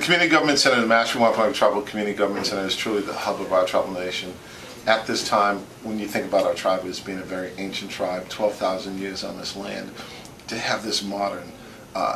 Community Government Center, the Mashpee Wampanoag Tribal Community Government Center, is truly the hub of our tribal nation. At this time, when you think about our tribe as being a very ancient tribe, 12,000 years on this land, to have this modern,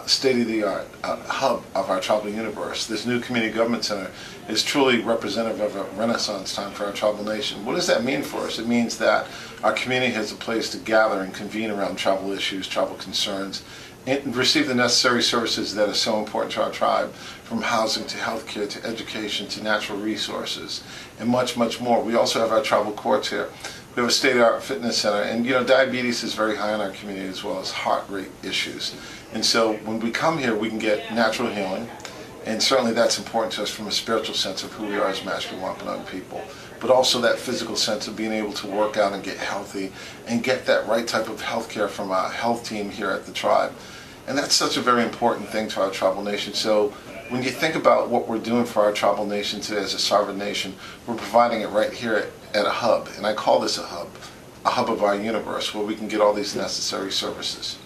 state-of-the-art hub of our tribal universe, this new Community Government Center is truly representative of a renaissance time for our tribal nation. What does that mean for us? It means that our community has a place to gather and convene around tribal issues, tribal concerns, and receive the necessary services that are so important to our tribe, from housing to healthcare to education to natural resources and much, much more. We also have our tribal courts here. We have a state-of-the-art fitness center, and diabetes is very high in our community, as well as heart rate issues. And so when we come here, we can get natural healing, and certainly that's important to us from a spiritual sense of who we are as Mashpee Wampanoag people, but also that physical sense of being able to work out and get healthy and get that right type of health care from our health team here at the tribe. And that's such a very important thing to our tribal nation. So when you think about what we're doing for our tribal nation today as a sovereign nation, we're providing it right here at a hub. And I call this a hub of our universe, where we can get all these necessary services.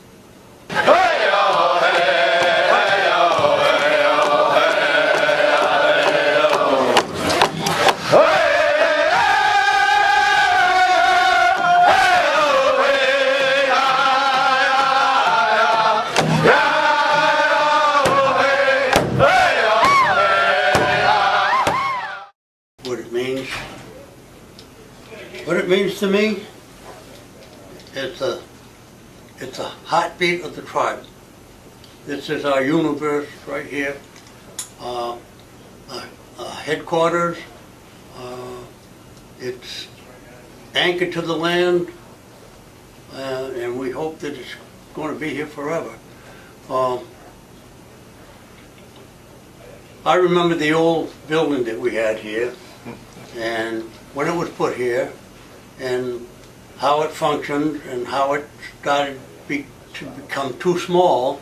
What it means to me, it's a heartbeat of the tribe. This is our universe right here, headquarters. It's anchored to the land, and we hope that it's going to be here forever. I remember the old building that we had here, and when it was put here, and how it functioned, and how it started to become too small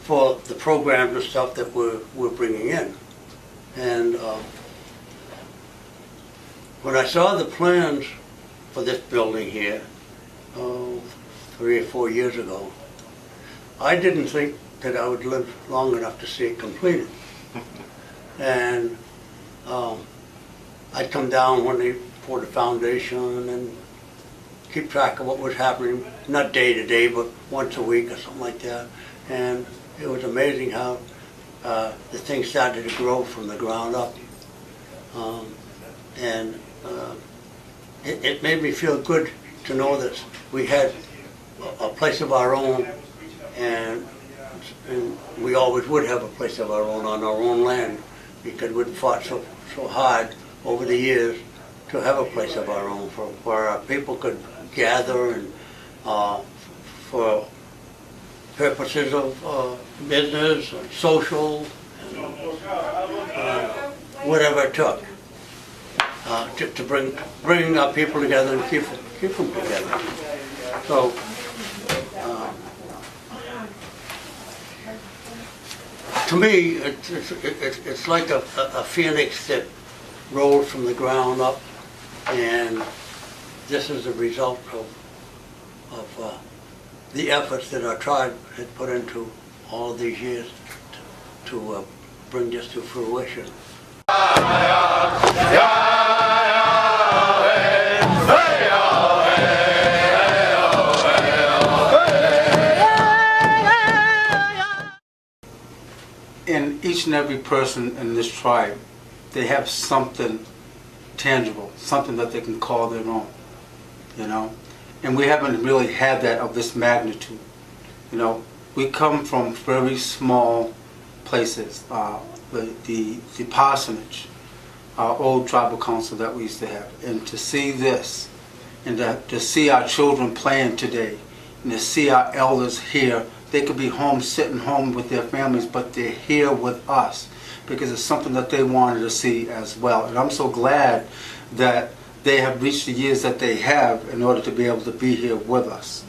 for the programs and stuff that we're bringing in. And when I saw the plans for this building here 3 or 4 years ago, I didn't think that I would live long enough to see it completed. And I'd come down when they poured the foundation and keep track of what was happening, not day to day, but once a week or something like that. And it was amazing how the thing started to grow from the ground up. It made me feel good to know that we had a place of our own, and we always would have a place of our own on our own land, because we'd fought so hard over the years to have a place of our own where our people could gather and for purposes of business and social and whatever it took to bring our people together and keep them together. So to me, it's like a phoenix that rolled from the ground up, and this is the result of the efforts that our tribe had put into all of these years to bring this to fruition. In each and every person in this tribe, they have something tangible, something that they can call their own, and we haven't really had that of this magnitude. We come from very small places. The parsonage, our old tribal council that we used to have, and to see this, and to see our children playing today, and to see our elders here. They could be home, sitting home with their families, but they're here with us because it's something that they wanted to see as well. And I'm so glad that they have reached the years that they have in order to be able to be here with us.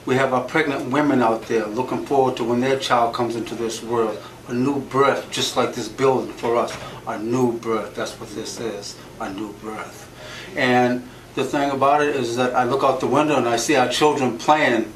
We have our pregnant women out there looking forward to when their child comes into this world, a new birth, just like this building for us, a new birth. That's what this is, a new birth. And the thing about it is that I look out the window and I see our children playing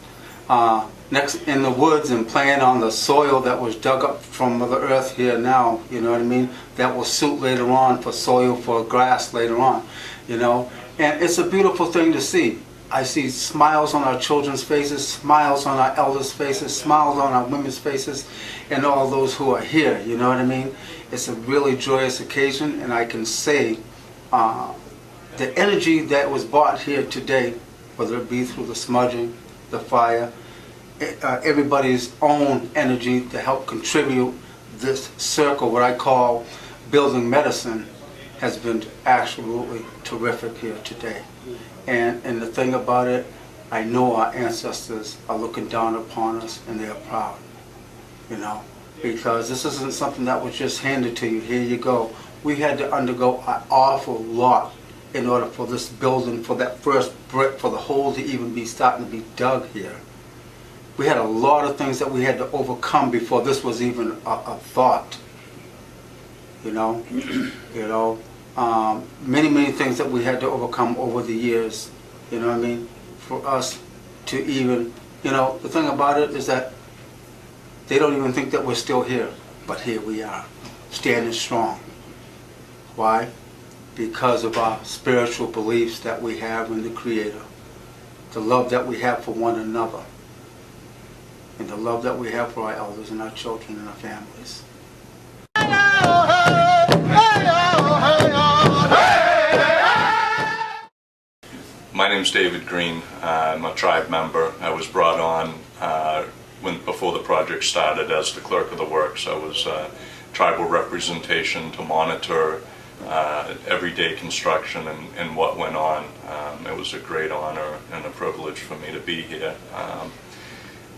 next in the woods and playing on the soil that was dug up from Mother Earth here now, you know what I mean? That will suit later on for soil, for grass later on, you know? And it's a beautiful thing to see. I see smiles on our children's faces, smiles on our elders' faces, smiles on our women's faces, and all those who are here, you know what I mean? It's a really joyous occasion, and I can say the energy that was brought here today, whether it be through the smudging, the fire, everybody's own energy to help contribute this circle, what I call building medicine, has been absolutely terrific here today. And the thing about it, I know our ancestors are looking down upon us and they're proud, you know, because this isn't something that was just handed to you, here you go. We had to undergo an awful lot in order for this building, for that first brick, for the hole to even be starting to be dug here. We had a lot of things that we had to overcome before this was even a thought, you know. Many things that we had to overcome over the years, you know what I mean, for us to even, you know, the thing about it is that they don't even think that we're still here, but here we are, standing strong. Why? Because of our spiritual beliefs that we have in the Creator, the love that we have for one another, and the love that we have for our elders and our children and our families. My name's David Green. I'm a tribe member. I was brought on before the project started as the clerk of the works. I was tribal representation to monitor everyday construction and what went on. It was a great honor and a privilege for me to be here.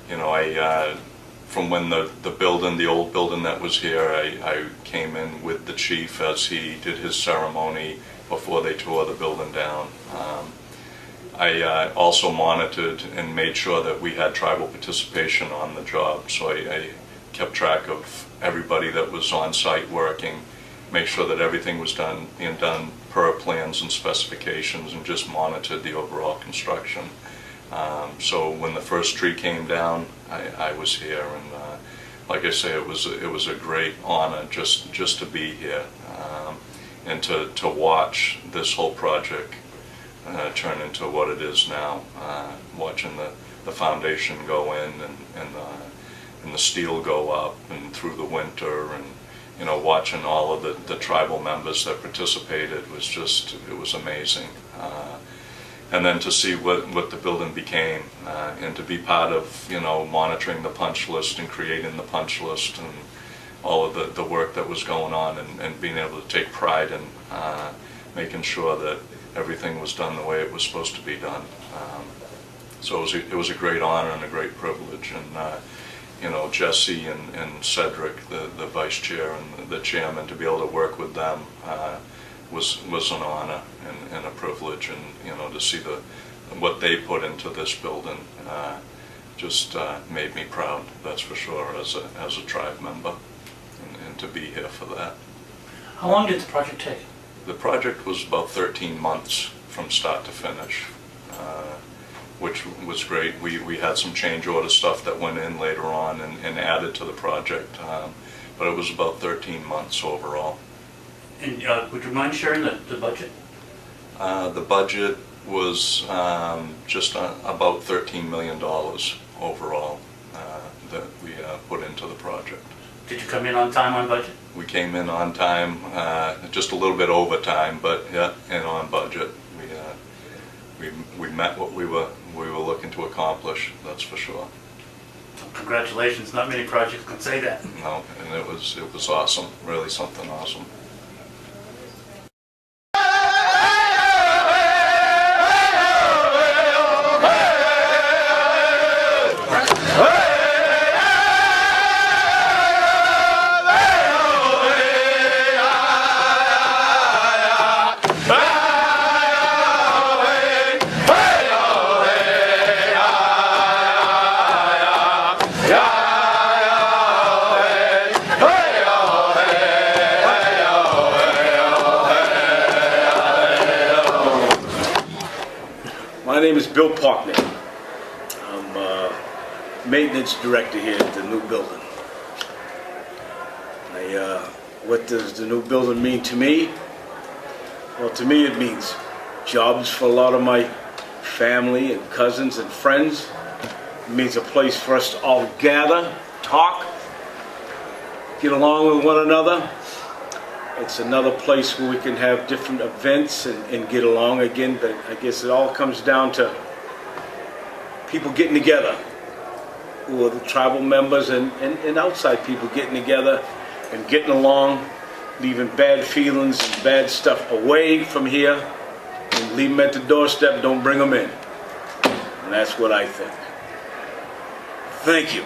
You know, from when the building, the old building that was here, I came in with the chief as he did his ceremony before they tore the building down. I also monitored and made sure that we had tribal participation on the job, so I kept track of everybody that was on site working, make sure that everything was being done per plans and specifications, and just monitored the overall construction. So when the first tree came down, I was here, and like I say, it was a great honor just to be here, and to watch this whole project turn into what it is now. Watching the foundation go in and the steel go up and through the winter, and you know, watching all of the tribal members that participated was just, it was amazing. And then to see what the building became, and to be part of, you know, monitoring the punch list and creating the punch list and all of the work that was going on, and being able to take pride in making sure that everything was done the way it was supposed to be done. So it was a great honor and a great privilege. And you know, Jesse and Cedric, the vice chair and the chairman, to be able to work with them was an honor and a privilege, and you know, to see what they put into this building just made me proud, that's for sure, as a tribe member, and to be here for that. How long did the project take? The project was about 13 months from start to finish, which was great. We had some change order stuff that went in later on and added to the project, but it was about 13 months overall. And would you mind sharing the budget? The budget was just about $13 million overall that we put into the project. Did you come in on time, on budget? We came in on time, just a little bit over time, but yeah, and on budget. We met what we were looking to accomplish, that's for sure. Congratulations, not many projects can say that. No, and it was awesome, really something awesome. My name is Bill Parkman. I'm maintenance director here at the new building. What does the new building mean to me? Well, to me it means jobs for a lot of my family and cousins and friends. It means a place for us to all gather, talk, get along with one another. It's another place where we can have different events and get along again, but I guess it all comes down to people getting together, who are the tribal members and outside people getting together and getting along, leaving bad feelings and bad stuff away from here, and leave them at the doorstep, don't bring them in. And that's what I think. Thank you.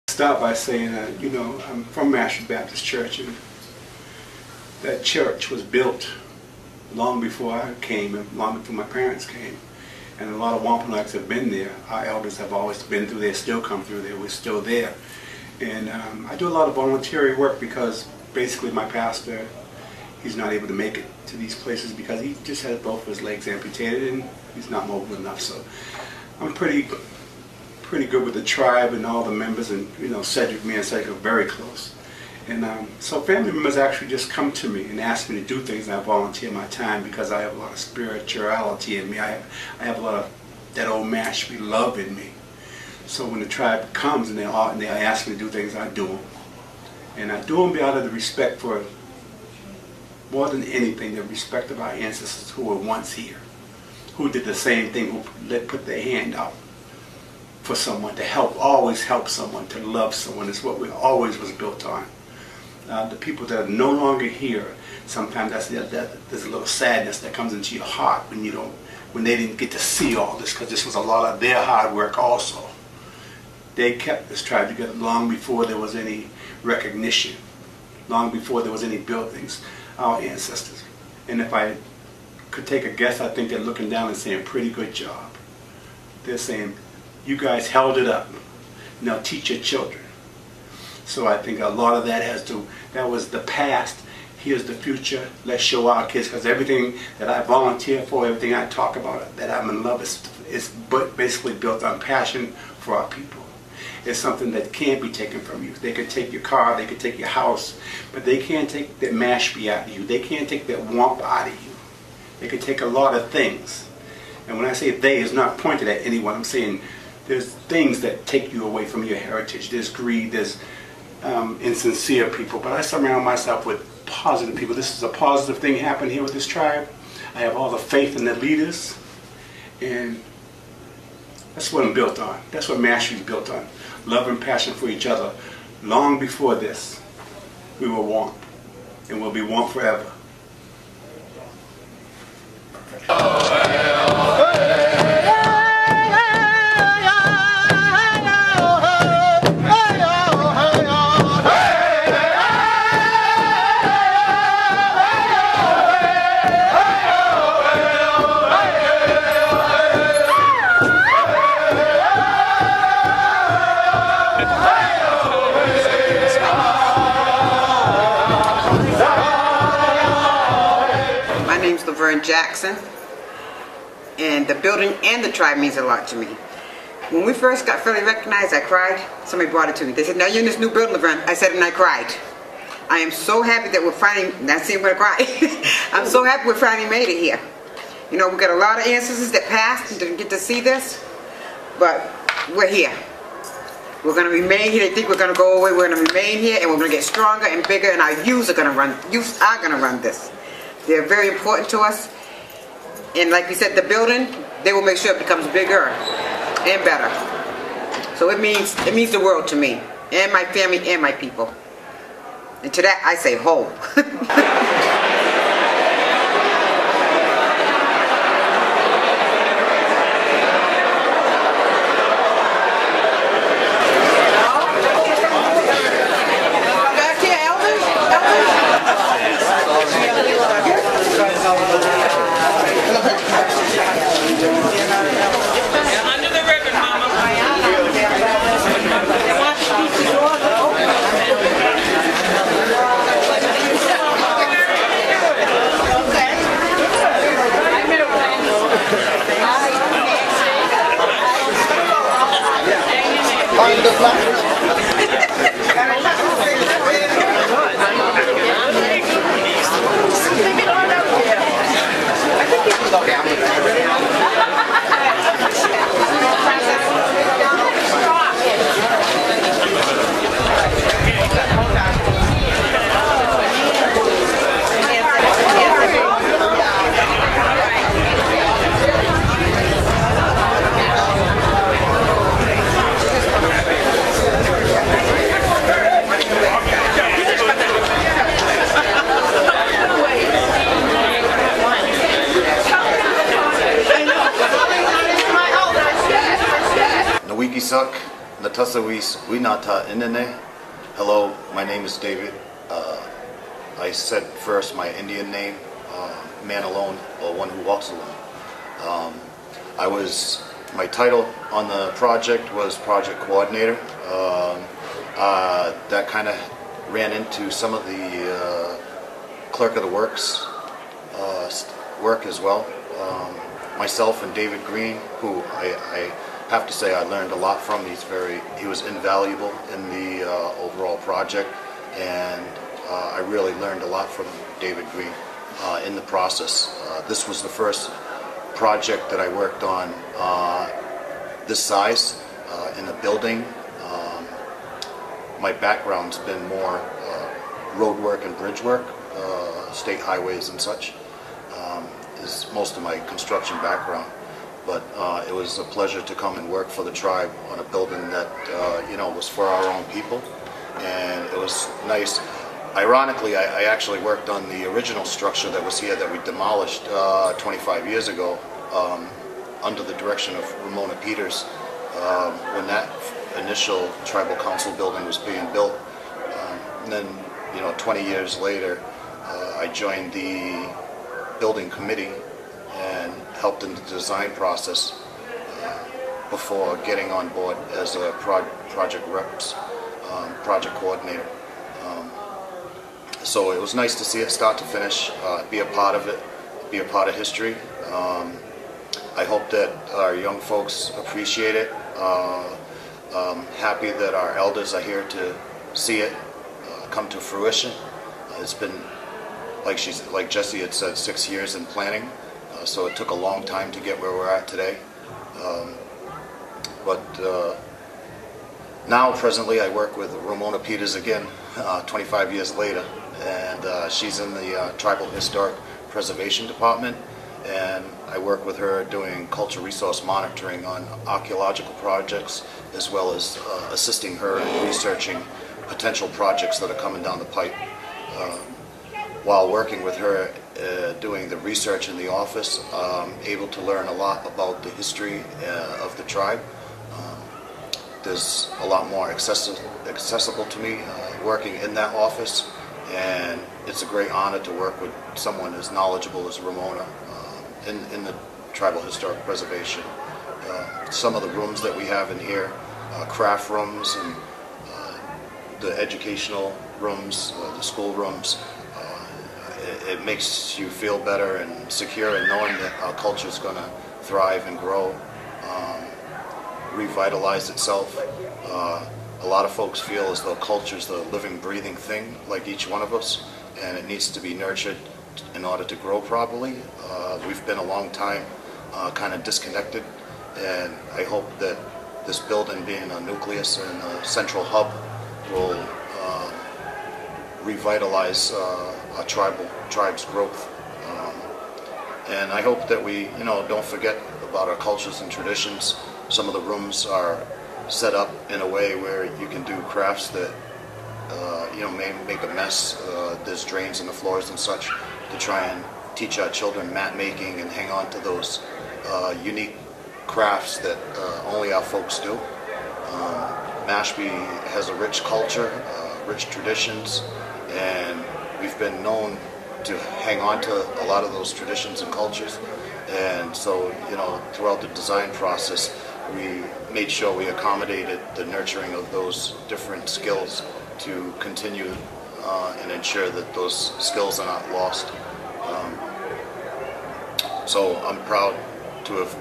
Start by saying that, you know, I'm from Mashpee Baptist Church, and that church was built long before I came and long before my parents came. And a lot of Wampanoags have been there. Our elders have always been through there, still come through there. We're still there. And I do a lot of voluntary work because basically my pastor, he's not able to make it to these places because he just has both of his legs amputated and he's not mobile enough. So I'm pretty good with the tribe and all the members, and you know, me and Cedric are very close. And so family members actually just come to me and ask me to do things, and I volunteer my time because I have a lot of spirituality in me. I have a lot of that old Mashpee love in me. So when the tribe comes and they ask me to do things, I do them. And I do them out of the respect for, more than anything, the respect of our ancestors who were once here, who did the same thing, who put their hand out for someone, to help, always help someone, to love someone. Is what we always was built on. The people that are no longer here, sometimes there's a little sadness that comes into your heart when they didn't get to see all this, because this was a lot of their hard work also. They kept this tribe together long before there was any recognition, long before there was any buildings, our ancestors. And if I could take a guess, I think they're looking down and saying, pretty good job. They're saying, you guys held it up. Now teach your children. So I think a lot of that that was the past. Here's the future. Let's show our kids, because everything that I volunteer for, everything I talk about, that I'm in love is basically built on passion for our people. It's something that can't be taken from you. They could take your car, they could take your house, but they can't take that Mashpee out of you. They can't take that Wamp out of you. They could take a lot of things. And when I say they, it's not pointed at anyone. I'm saying there's things that take you away from your heritage. There's greed, there's insincere people. But I surround myself with positive people. This is a positive thing happened here with this tribe. I have all the faith in the leaders. And that's what I'm built on. That's what Mashpee is built on. Love and passion for each other. Long before this, we were Wamp. And we'll be Wamp forever. Jackson, and the building and the tribe means a lot to me. When we first got fairly recognized, I cried. Somebody brought it to me. They said, now you're in this new building, Laverne. I said, and I cried. I am so happy that we're finally, not seeing where to cry. I'm so happy we finally made it here. You know, we got a lot of ancestors that passed and didn't get to see this, but we're here. We're going to remain here. They think we're going to go away. We're going to remain here, and we're going to get stronger and bigger, and our youth are going to run this. They're very important to us. And like we said, the building, they will make sure it becomes bigger and better. So it means the world to me, and my family, and my people. And to that, I say ho. Back here, elders. Wisak, Natasawis, Winata Inene. Hello, my name is David. I said first my Indian name, man alone, or one who walks alone. My title on the project was project coordinator. That kind of ran into some of the clerk of the works work as well. Myself and David Green, who I have to say I learned a lot from. He was invaluable in the overall project, and I really learned a lot from David Green in the process. This was the first project that I worked on this size in a building. My background's been more road work and bridge work, state highways and such, is most of my construction background. But it was a pleasure to come and work for the tribe on a building that was for our own people, and it was nice. Ironically, I actually worked on the original structure that was here that we demolished 25 years ago under the direction of Ramona Peters when that initial tribal council building was being built. And then, 20 years later, I joined the building committee and helped in the design process before getting on board as a project coordinator. So it was nice to see it start to finish, be a part of it, be a part of history. I hope that our young folks appreciate it. Happy that our elders are here to see it come to fruition. It's been, like Jesse had said, 6 years in planning, so it took a long time to get where we're at today. But now, presently, I work with Ramona Peters again, 25 years later, and she's in the Tribal Historic Preservation Department, and I work with her doing cultural resource monitoring on archaeological projects, as well as assisting her in researching potential projects that are coming down the pipe. While working with her doing the research in the office, able to learn a lot about the history of the tribe. There's a lot more accessible to me working in that office, and it's a great honor to work with someone as knowledgeable as Ramona in the tribal historic preservation. Some of the rooms that we have in here, craft rooms and the educational rooms, the school rooms, it makes you feel better and secure in knowing that our culture is going to thrive and grow, revitalize itself. A lot of folks feel as though culture is the living, breathing thing, like each one of us, and it needs to be nurtured in order to grow properly. We've been a long time kind of disconnected, and I hope that this building, being a nucleus and a central hub, will revitalize our tribe's growth. And I hope that we, don't forget about our cultures and traditions. Some of the rooms are set up in a way where you can do crafts that, may make a mess. There's drains in the floors and such, to try and teach our children mat making and hang on to those unique crafts that only our folks do. Mashpee has a rich culture, rich traditions, and we've been known to hang on to a lot of those traditions and cultures. And so, throughout the design process, we made sure we accommodated the nurturing of those different skills to continue and ensure that those skills are not lost. So I'm proud to have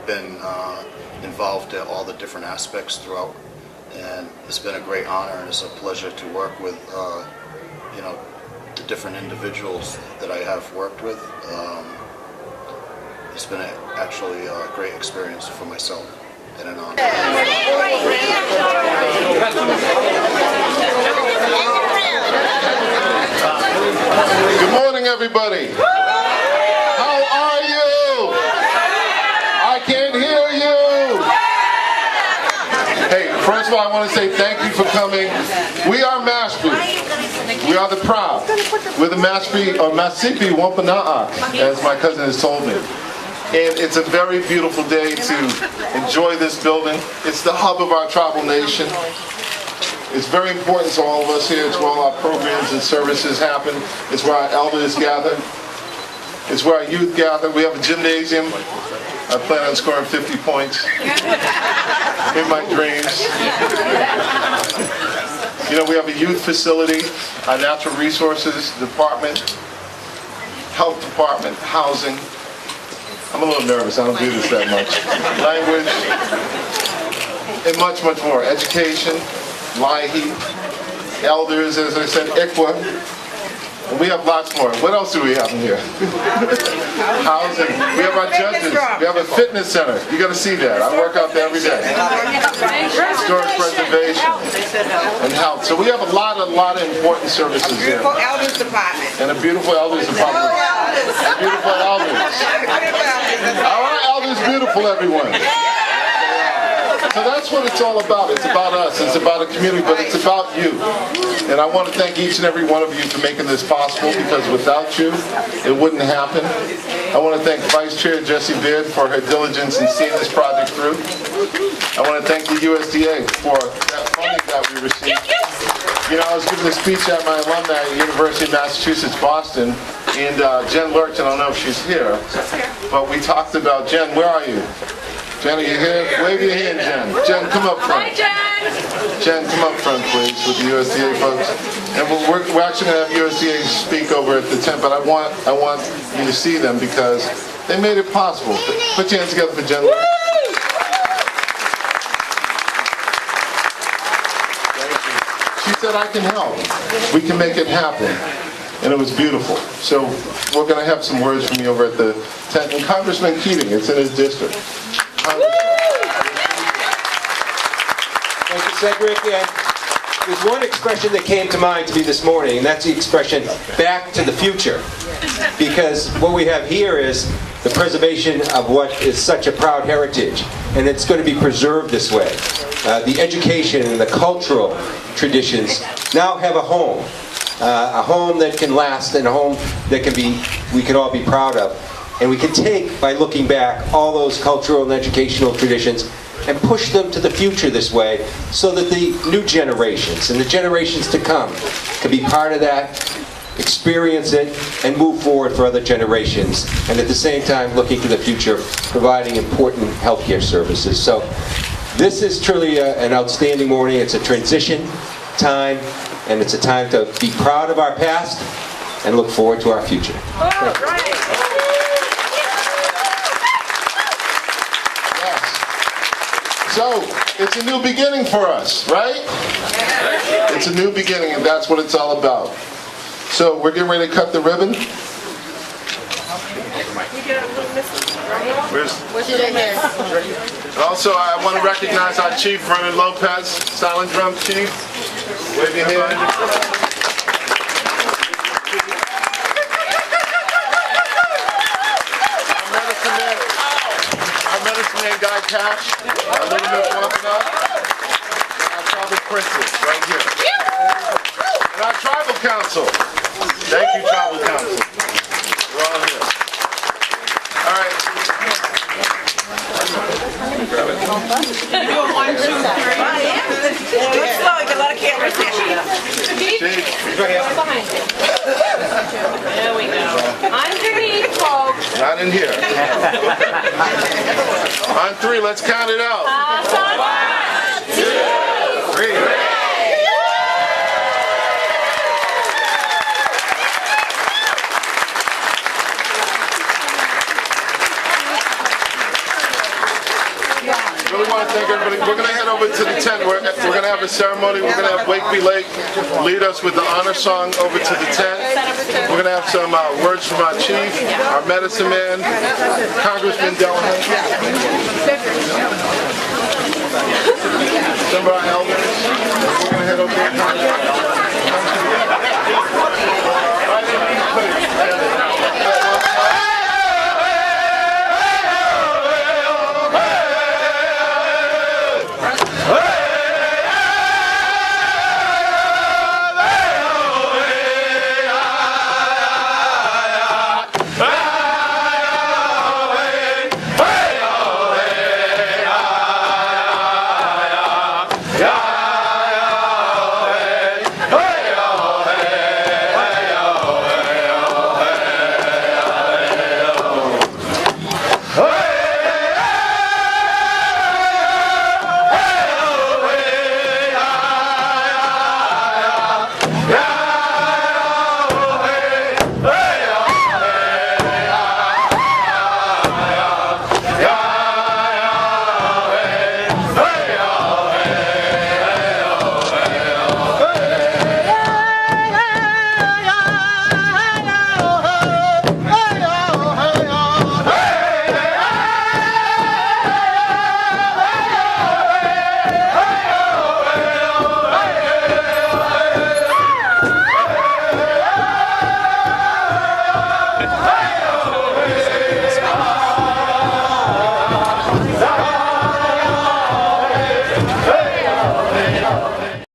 been involved in all the different aspects throughout, and it's been a great honor, and it's a pleasure to work with the different individuals that I have worked with. It's been actually a great experience for myself and an honor. Good morning, everybody. How are you? I can't hear you. Hey, first of all, I want to say thank you for coming. We are Mashpee. We are the proud. We're the Mashpee Wampanoag, as my cousin has told me. And it's a very beautiful day to enjoy this building. It's the hub of our tribal nation. It's very important to all of us here. It's where all our programs and services happen. It's where our elders gather. It's where our youth gather. We have a gymnasium. I plan on scoring 50 points in my dreams. You know, we have a youth facility, a natural resources department, health department, housing. I'm a little nervous, I don't do this that much. Language, and much, much more. Education, LIHE, elders, as I said, ICWA, and we have lots more. What else do we have in here? Housing, we have our judges, we have a fitness center. You gotta see that, I work out there every day. Historic preservation and health. So we have a lot of important services here. Beautiful elders department. And a beautiful elders department. And beautiful elders. All right, elders, beautiful, everyone. So that's what it's all about. It's about us. It's about a community, but it's about you. And I want to thank each and every one of you for making this possible, because without you, it wouldn't happen. I want to thank Vice Chair Jessie Beard for her diligence in seeing this project through. I want to thank the USDA for that funding that we received. You know, I was giving a speech at my alumni at the University of Massachusetts, Boston, and Jen Lurch, I don't know if she's here, but we talked about, Jen, where are you? Jen, are you here? Wave your hand, Jen. Jen, come up front. Hi, Jen. Jen, come up front, please, with the USDA folks. And we're actually going to have USDA speak over at the tent, but I want you to see them because they made it possible. Put your hands together for Jen. She said, I can help. We can make it happen. And it was beautiful. So we're going to have some words from you over at the tent. And Congressman Keating, it's in his district. Thank you, Cedric. And there's one expression that came to mind to me this morning, and that's the expression, back to the future. Because what we have here is the preservation of what is such a proud heritage, and it's going to be preserved this way. The education and the cultural traditions now have a home that can last, and a home that we can all be proud of. And we can take, by looking back, all those cultural and educational traditions and push them to the future this way, so that the new generations and the generations to come can be part of that, experience it, and move forward for other generations. And at the same time, looking to the future, providing important healthcare services. So this is truly an outstanding morning. It's a transition time, and it's a time to be proud of our past and look forward to our future. All right. So, it's a new beginning for us, right? It's a new beginning, and that's what it's all about. So, we're getting ready to cut the ribbon. Also, I want to recognize our Chief, Vernon Lopez, Silent Drum Chief. Wave your hand. Guy Cash, our Mashpee Wampanoag, and our tribal princess right here. And our tribal council. Thank you, tribal council. We're all here. All right. Grab it. Let's go, we got a lot of cameras there. There we go. Underneath, folks. Not in here. On three, let's count it out. 1, 2, 3. Really want to thank everybody. We're going to head over to the tent. We're going to have a ceremony. We're going to have Wakeby Lake lead us with the honor song over to the tent. We're going to have some words from our chief, our medicine man, Congressman Delahunt. Some of our elders. We're going to head over to the